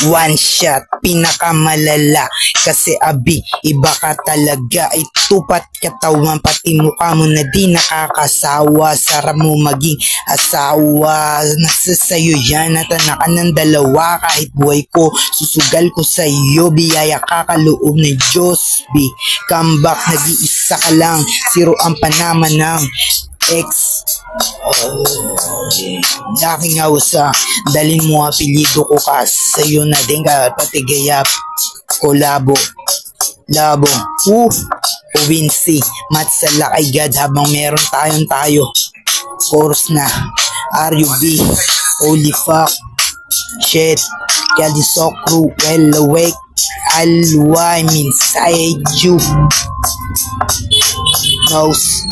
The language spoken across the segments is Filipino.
One shot, pinakamalala. Kasi abi, iba ka talaga. Itupat katawan, pati mukha mo na di nakakasawa. Sarap mo maging asawa. Nasa sayo yan, natana ka ng dalawa. Kahit buhay ko, susugal ko sa'yo. Biyaya ka kaloob ng Diyos. Come back, nag-iisa ka lang. Zero ang panama ng ex. Aking awasa, dalin mo apelido ko sa'yo na din ka pati gayap. Kolabo, labo, Wincy, mat sa lakay God habang meron tayo. Chorus na, RUB, holy fuck, shit, Kelly so cruel awake. I'm inside you. Nose,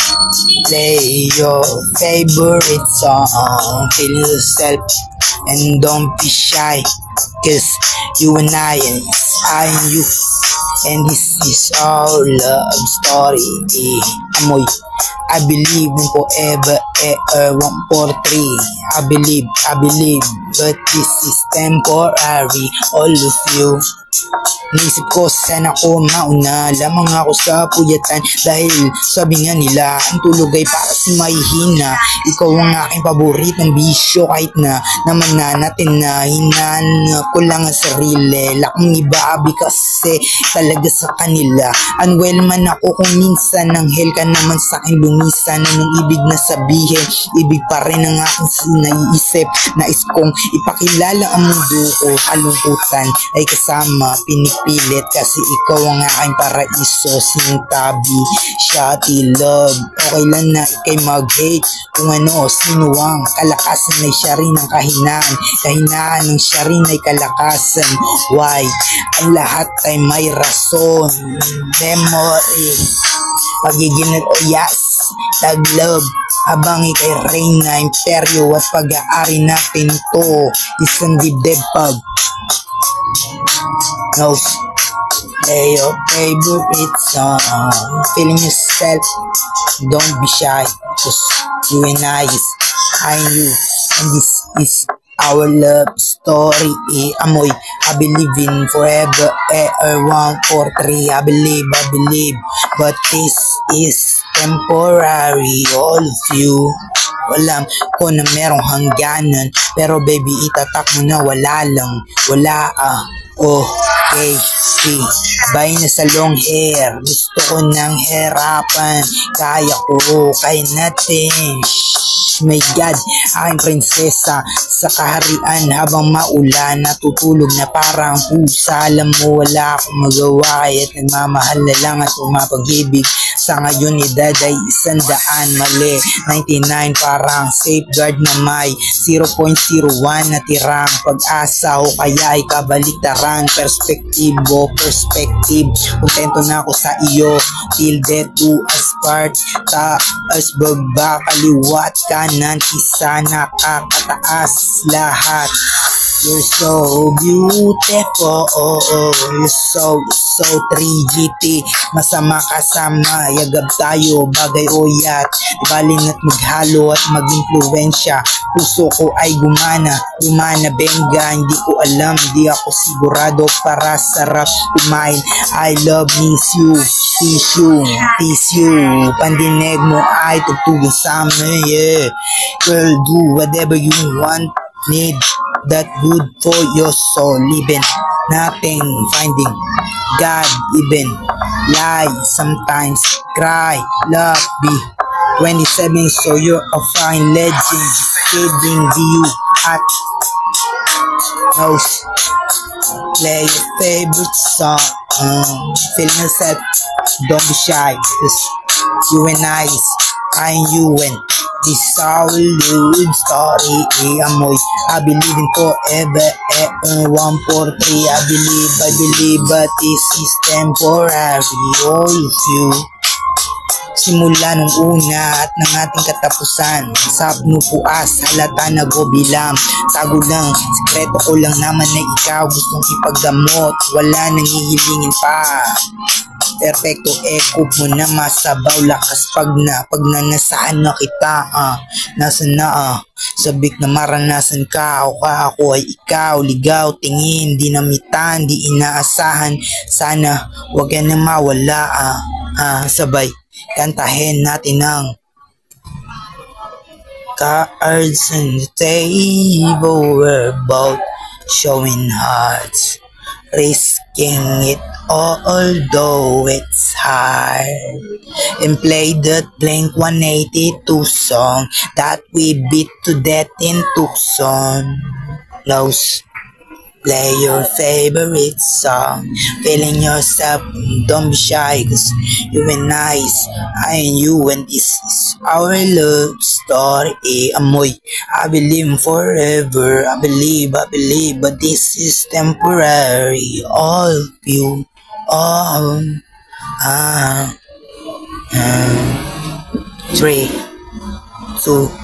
play your favorite song. Feel yourself and don't be shy. Cause you and I and you. And this is our love story. Amoy, I believe in forever, 1, 4, 3. I believe, but this is temporary. All of you. Naisip ko sana ko mauna lamang ako sa puyatan. Dahil sabi nga nila ang tulog ay para sa mahihina. Ikaw ang aking paboritong bisyo. Kahit na naman na natin na hinanap ko lang ang sarili. Lakang iba abi kasi talaga sa kanila. Unwell man ako kung minsan ng hell ka naman sa akin lumisan. Anong ibig na sabihin? Ibig pa rin ang aking naiisip. Nais kong ipakilala ang mundo ko. Kalungkutan ay kasama pinipilit kasi ikaw ang aking paraiso. Sintabi, shawty love. Okay lang na ikay mag-hate kung ano, sino ang kalakasan ay siya rin ang kahinaan. Kahinaan ng siya rin ay kalakasan. Why? Ang lahat ay may rason. Memory, pagiging yes, taglove. Habang ikay reyna, imperyo at pag-aari natin to. Isang dibdib pag nose, play your favorite song. Feeling yourself, don't be shy. Cause you and I you. And this is our love story. Amoy, I believe in forever, 1, 4, 3. I believe, but this is temporary. All of you. Alam ko na merong hangganan, pero baby itatak mo na wala lang. Okay, bay na sa long hair. Gusto ko ng herapan. Kaya ko, kaya natin. My God, aking prinsesa sa kaharian. Habang maulan, natutulog na parang pusa. Alam mo wala akong magawa, kaya't nagmamahal na lang at pumapag-ibig. Sa ngayon edad ay 100, mali 99, parang safeguard na may 0.01 na tirang pag-asa o kaya ay kabaliktaran. Perspective, kontento na ako sa iyo till death do us part. Taas, baba, kaliwat, kanan, isa, nakakataas lahat. You're so beautiful, you're so 3GT. Masama kasama, yagab tayo, bagay o yat. Balin at maghalo at mag-influensya. Puso ko ay gumana, benga. Hindi ko alam, di ako sigurado para sarap kumain. I love, miss you, tease you. Pandinig mo ay tugtugan sa amin, yeah. Girl, do whatever you want, need. That good for your soul, living nothing, finding God, even lie, sometimes cry, love, be 27, so you're a fine legend, giving you at house, play your favorite song, feel yourself, don't be shy, cause you and I you and this is our love story. Amoy, I believe in forever, 1, 4, 3. I believe, but this is temporary. All of you. Simula nung una at ng ating katapusan, sabno puas, halata nagobilang. Tago lang, sekreto ko lang naman na ikaw gustong ipagdamot. Wala nang hihilingin pa. Perfecto echo mo na masabaw. Lakas pag nasaan na kita, nasa na, sabik na maranasan ka. Ako ay ikaw, ligaw, tingin, dinamitan, di inaasahan. Sana wag yan na mawala, sabay kantahin natin ang cards on the table. We're both showing hearts, risking it all, although it's hard. And play that Blink 182 song that we beat to death in Tucson. Nose, play your favorite song, feeling yourself, don't be shy, cause you and I and you, and this is our love story. Amoy, I believe forever, I believe, but this is temporary. All of you, all, 3, 2,